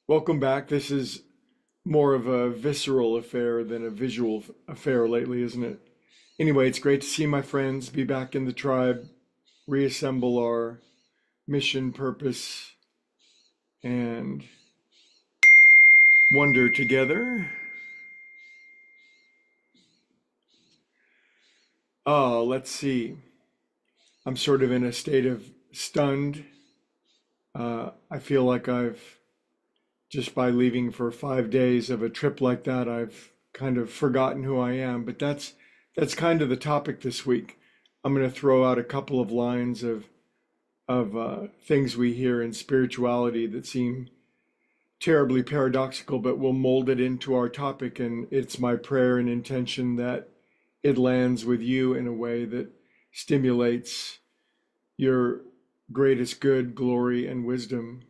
Welcome back. This is more of a visceral affair than a visual affair lately, isn't it? Anyway, it's great to see my friends, be back in the tribe, reassemble our mission, purpose, and wonder together. Oh, let's see. I'm sort of in a state of stunned. I feel like just by leaving for 5 days of a trip like that, I've kind of forgotten who I am. But that's kind of the topic this week. I'm going to throw out a couple of lines of things we hear in spirituality that seem terribly paradoxical, but we'll mold it into our topic. And it's my prayer and intention that it lands with you in a way that stimulates your greatest good, glory, and wisdom.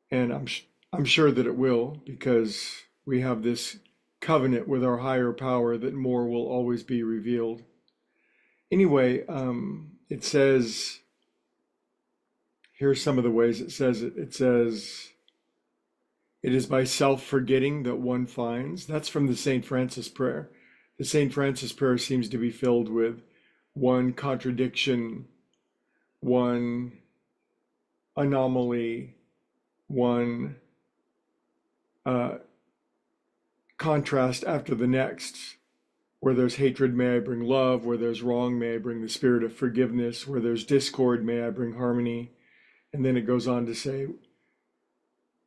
And I'm sure that it will, because we have this covenant with our higher power that more will always be revealed. Anyway, it says, here's some of the ways it says it. It says, it is by self-forgetting that one finds. That's from the St. Francis prayer. The St. Francis prayer seems to be filled with one contradiction, one anomaly, one uh, contrast after the next. Where there's hatred, may I bring love. Where there's wrong, may I bring the spirit of forgiveness. Where there's discord, may I bring harmony. And then it goes on to say,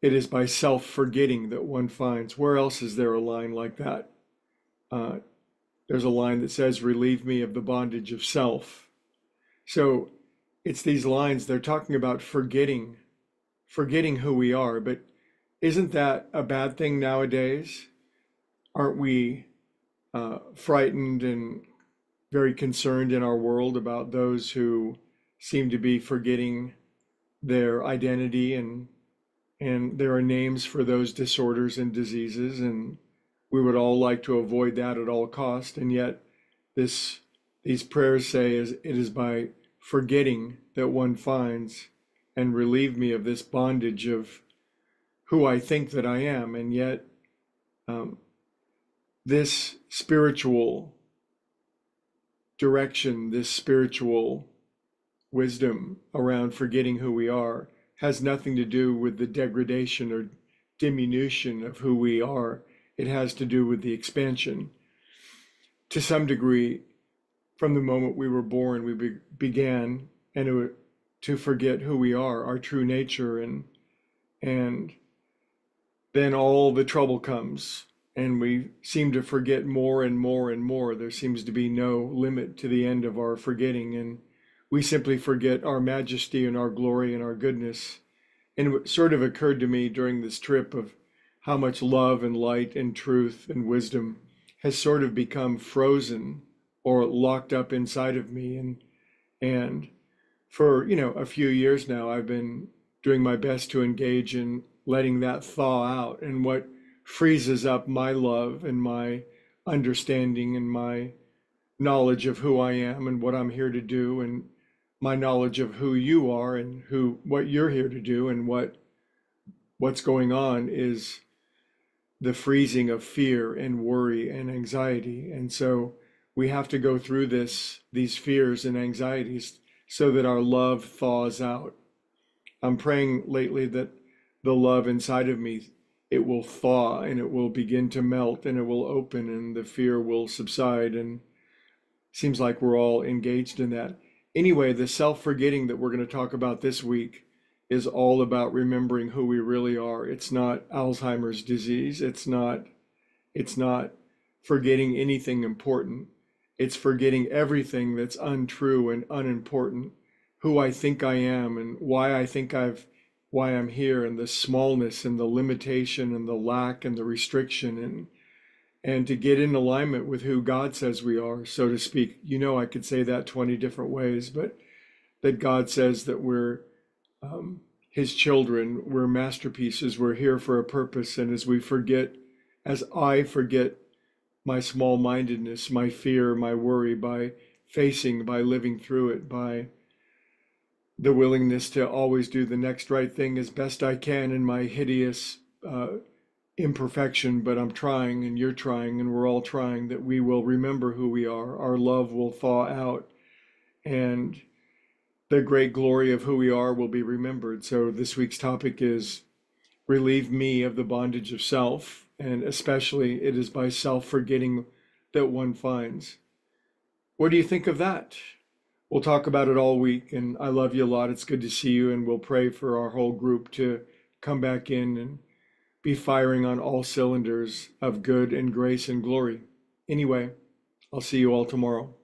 it is by self-forgetting that one finds. Where else is there a line like that? Uh, there's a line that says, relieve me of the bondage of self. So it's these lines, they're talking about forgetting who we are. But isn't that a bad thing nowadays? Aren't we frightened and very concerned in our world about those who seem to be forgetting their identity, and there are names for those disorders and diseases, and we would all like to avoid that at all cost. And yet these prayers say it is by forgetting that one finds, and relieve me of this bondage of who I think that I am. And yet um, this spiritual direction, this spiritual wisdom around forgetting who we are has nothing to do with the degradation or diminution of who we are. It has to do with the expansion. To some degree, from the moment we were born, we began to forget who we are, our true nature, and then all the trouble comes, and we seem to forget more and more and more. There seems to be no limit to the end of our forgetting, and we simply forget our majesty and our glory and our goodness. And it sort of occurred to me during this trip of how much love and light and truth and wisdom has sort of become frozen or locked up inside of me. And for, a few years now, I've been doing my best to engage in letting that thaw out. And what freezes up my love and my understanding and my knowledge of who I am and what I'm here to do, and my knowledge of who you are and what you're here to do, and what's going on, is the freezing of fear and worry and anxiety. And so we have to go through these fears and anxieties so that our love thaws out. I'm praying lately that the love inside of me, it will thaw and it will begin to melt and it will open and the fear will subside. And seems like we're all engaged in that. Anyway, the self-forgetting that we're going to talk about this week is all about remembering who we really are. It's not Alzheimer's disease. It's not forgetting anything important. It's forgetting everything that's untrue and unimportant. Who I think I am and why I'm here, and the smallness and the limitation and the lack and the restriction, and to get in alignment with who God says we are, so to speak. I could say that 20 different ways, but that God says that we're His children, we're masterpieces, we're here for a purpose. And as I forget my small mindedness, my fear, my worry, by living through it, by the willingness to always do the next right thing as best I can in my hideous imperfection, but I'm trying and you're trying and we're all trying, that we will remember who we are. Our love will thaw out and the great glory of who we are will be remembered. So this week's topic is relieve me of the bondage of self, and especially it is by self-forgetting that one finds. What do you think of that? We'll talk about it all week, and I love you a lot. It's good to see you, and we'll pray for our whole group to come back in and be firing on all cylinders of good and grace and glory. Anyway, I'll see you all tomorrow.